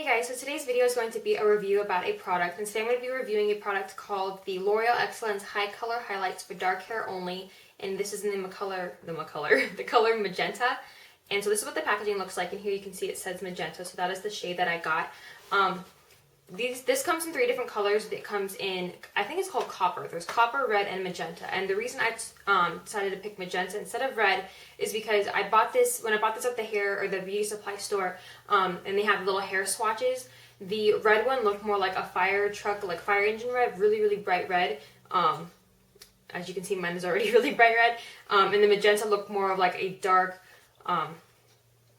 Hey guys, so today's video is going to be a review about a product, and today I'm going to be reviewing a product called the L'Oreal Excellence HiColor HiLights for dark hair only, and this is in the color magenta. And so this is what the packaging looks like, and here you can see it says magenta, so that is the shade that I got. This comes in 3 different colors. It comes in, I think it's called copper. There's copper, red, and magenta. And the reason I decided to pick magenta instead of red is because I bought this, when I bought this at the hair or the beauty supply store, and they have little hair swatches. The red one looked more like a fire truck, like fire engine red, really, really bright red. As you can see, mine is already really bright red. And the magenta looked more of like a dark,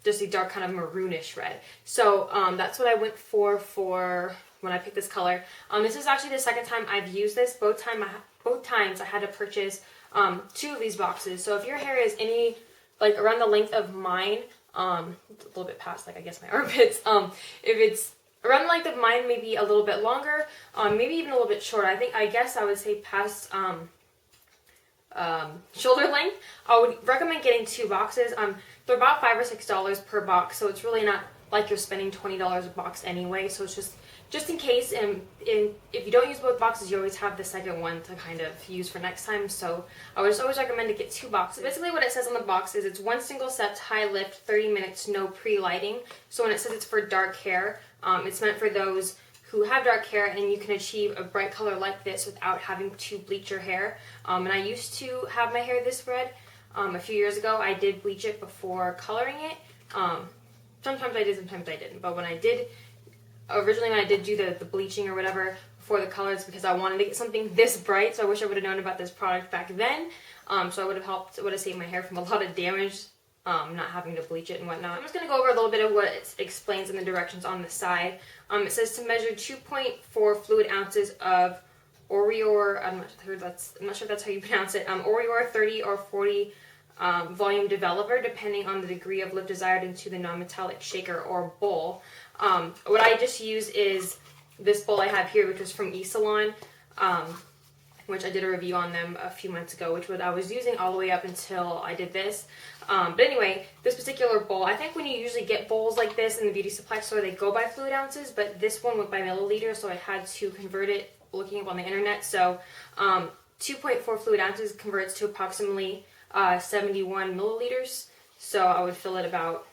just a dark kind of maroonish red. So that's what I went for when I picked this color. This is actually the second time I've used this. Both times I had to purchase 2 of these boxes. So if your hair is any, like around the length of mine, a little bit past, like I guess my armpits, if it's around the length of mine, maybe a little bit longer, maybe even a little bit shorter. I guess I would say past shoulder length, I would recommend getting 2 boxes. They're about $5 or $6 per box, so it's really not like you're spending $20 a box anyway. So it's just in case, and if you don't use both boxes, you always have the second one to kind of use for next time. So I would just always recommend to get 2 boxes. Basically what it says on the box is it's 1 single set, high lift, 30 minutes, no pre-lighting. So when it says it's for dark hair, it's meant for those who have dark hair, and you can achieve a bright color like this without having to bleach your hair. And I used to have my hair this red a few years ago. I did bleach it before coloring it. Sometimes I did, sometimes I didn't. But originally when I did do the bleaching or whatever before the colors, because I wanted to get something this bright, so I wish I would have known about this product back then. So it would have saved my hair from a lot of damage, not having to bleach it and whatnot. I'm just going to go over a little bit of what it explains in the directions on the side. It says to measure 2.4 fluid ounces of Orior, I'm not sure if that's how you pronounce it, Orior 30 or 40 volume developer, depending on the degree of lift desired, into the non-metallic shaker or bowl. What I just use is this bowl I have here, which was from eSalon, which I did a review on them a few months ago, which I was using all the way up until I did this. But anyway, this particular bowl, I think when you usually get bowls like this in the beauty supply store, they go by fluid ounces, but this one went by milliliters, so I had to convert it looking up on the internet. So 2.4 fluid ounces converts to approximately 71 milliliters. So I would fill it about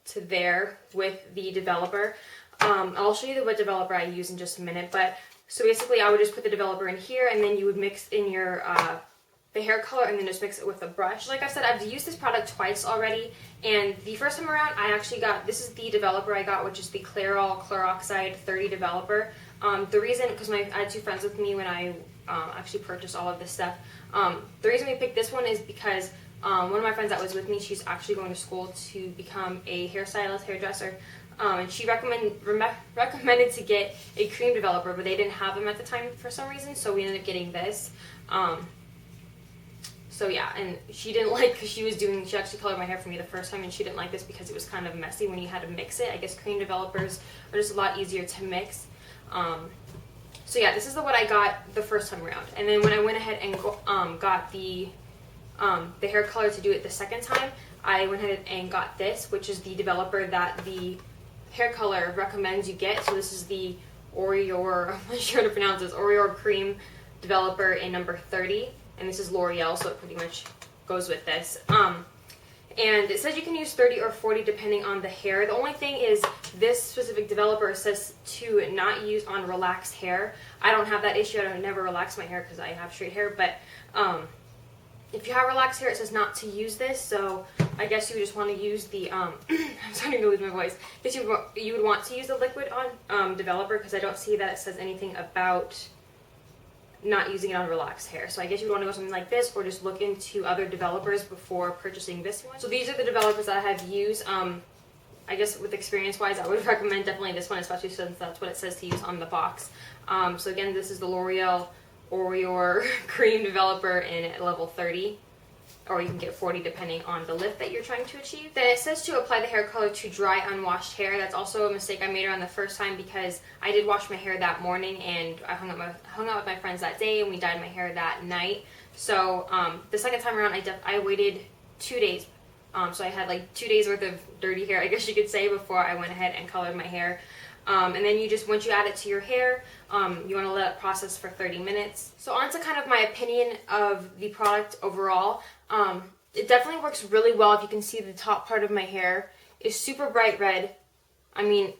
to there with the developer. I'll show you what developer I use in just a minute, but so basically I would just put the developer in here, and then you would mix in your the hair color, and then just mix it with a brush. Like I said, I've used this product twice already, and the first time around I actually got, this is the developer I got, which is the Clairol Chloroxide 30 developer. The reason, because I had 2 friends with me when I actually purchased all of this stuff. The reason we picked this one is because one of my friends that was with me, she's actually going to school to become a hairstylist, hairdresser, and she recommended to get a cream developer, but they didn't have them at the time for some reason, so we ended up getting this. So yeah, and she didn't like, because she actually colored my hair for me the first time, and she didn't like this because it was kind of messy when you had to mix it. I guess cream developers are just a lot easier to mix. So yeah, this is what I got the first time around. And then when I went ahead and got the hair color to do it the second time, I went ahead and got this, which is the developer that the hair color recommends you get. So this is the Orior, I'm not sure how to pronounce this, Orior Cream Developer in number 30. And this is L'Oreal, so it pretty much goes with this. And it says you can use 30 or 40 depending on the hair. The only thing is this specific developer says to not use on relaxed hair. I don't have that issue. I don't never relax my hair because I have straight hair. But if you have relaxed hair, it says not to use this. So I guess you would just want to use the, I'm starting to lose my voice. I guess you would want to use the liquid on developer, because I don't see that it says anything about not using it on relaxed hair. So I guess you would want to go something like this, or just look into other developers before purchasing this one. So these are the developers that I have used. I guess with experience wise, I would recommend definitely this one, especially since that's what it says to use on the box. So again, this is the L'Oreal Orior Cream Developer in level 30. Or you can get 40 depending on the lift that you're trying to achieve. Then it says to apply the hair color to dry, unwashed hair. That's also a mistake I made around the first time, because I did wash my hair that morning, and I hung out with my friends that day, and we dyed my hair that night. So the second time around, I waited 2 days So I had like 2 days worth of dirty hair, I guess you could say, before I went ahead and colored my hair. And then once you add it to your hair, you want to let it process for 30 minutes. So on to kind of my opinion of the product overall. It definitely works really well. If you can see, the top part of my hair is super bright red. I mean,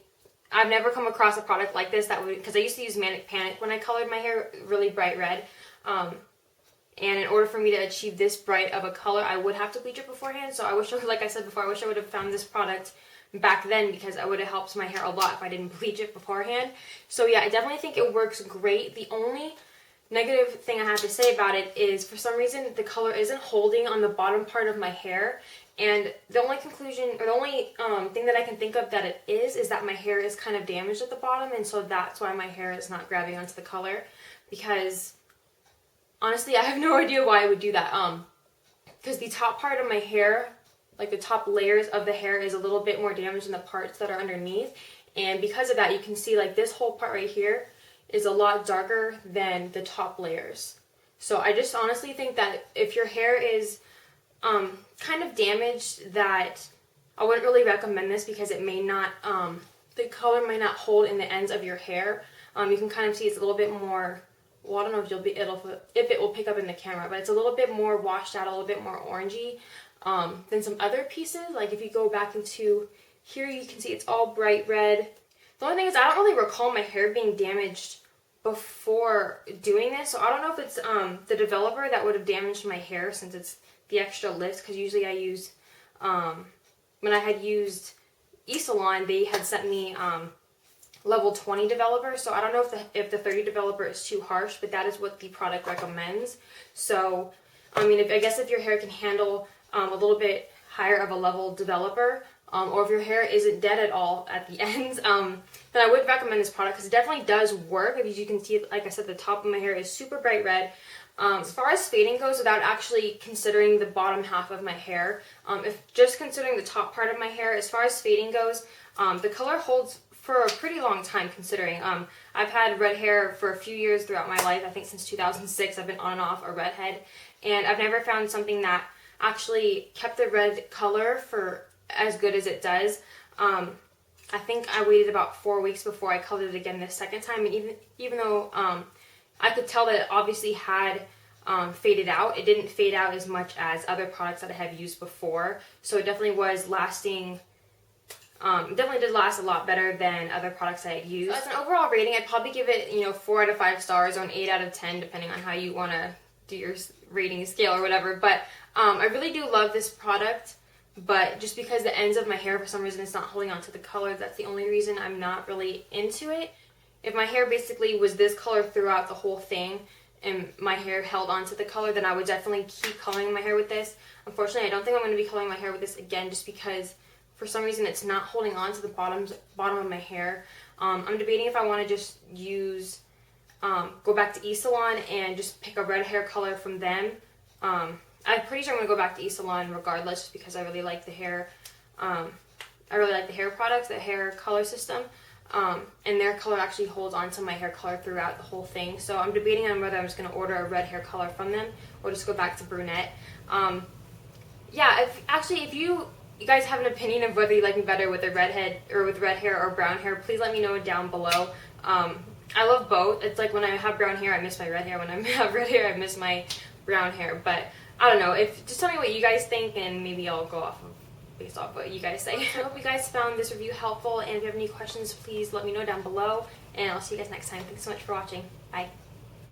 I've never come across a product like this because I used to use Manic Panic when I colored my hair really bright red. And in order for me to achieve this bright of a color, I would have to bleach it beforehand. So I wish, like I said before, I wish I would have found this product back then, because it would have helped my hair a lot if I didn't bleach it beforehand. So yeah, I definitely think it works great. The only negative thing I have to say about it is, for some reason, the color isn't holding on the bottom part of my hair. And the only conclusion, or the only thing that I can think of that it is that my hair is kind of damaged at the bottom, and so that's why my hair is not grabbing onto the color. Because honestly, I have no idea why I would do that. Because the top part of my hair, like the top layers of the hair, is a little bit more damaged than the parts that are underneath. And because of that, you can see like this whole part right here is a lot darker than the top layers. So I just honestly think that if your hair is kind of damaged, that I wouldn't really recommend this, because it may not, the color might not hold in the ends of your hair. You can kind of see it's a little bit more, well, I don't know if it will pick up in the camera, but it's a little bit more washed out, a little bit more orangey than some other pieces. Like if you go back into here, you can see it's all bright red. The only thing is, I don't really recall my hair being damaged before doing this, so I don't know if it's the developer that would have damaged my hair, since it's the extra lift. Because usually I use, when I had used eSalon, they had sent me level 20 developer, so I don't know if the 30 developer is too harsh, but that is what the product recommends. So I mean, I guess if your hair can handle a little bit higher of a level developer, or if your hair isn't dead at all at the ends, then I would recommend this product, because it definitely does work. As you can see, like I said, the top of my hair is super bright red. As far as fading goes, without actually considering the bottom half of my hair, if just considering the top part of my hair, as far as fading goes, the color holds for a pretty long time, considering I've had red hair for a few years throughout my life. I think since 2006 I've been on and off a redhead, and I've never found something that actually kept the red color for as good as it does. I think I waited about 4 weeks before I colored it again this second time, and even though I could tell that it obviously had faded out, it didn't fade out as much as other products that I have used before. So it definitely was lasting. It definitely did last a lot better than other products I had used. So as an overall rating, I'd probably give it, 4 out of 5 stars, or an 8 out of 10, depending on how you want to do your rating scale or whatever. But I really do love this product, but just because the ends of my hair, for some reason, it's not holding on to the color, that's the only reason I'm not really into it. If my hair basically was this color throughout the whole thing, and my hair held on to the color, then I would definitely keep coloring my hair with this. Unfortunately, I don't think I'm going to be coloring my hair with this again, just because for some reason it's not holding on to the bottom of my hair. I'm debating if I want to just use, go back to eSalon and just pick a red hair color from them. I'm pretty sure I'm going to go back to eSalon regardless, just because I really like the hair, I really like the hair products, the hair color system. And their color actually holds on to my hair color throughout the whole thing. So I'm debating on whether I'm just going to order a red hair color from them, or just go back to brunette. Yeah, if you guys have an opinion of whether you like me better with a redhead, or with red hair or brown hair, please let me know down below. I love both. It's like when I have brown hair, I miss my red hair. When I have red hair, I miss my brown hair. But I don't know. Just tell me what you guys think, and maybe I'll go based off what you guys say. So I hope you guys found this review helpful, and if you have any questions, please let me know down below, and I'll see you guys next time. Thanks so much for watching. Bye.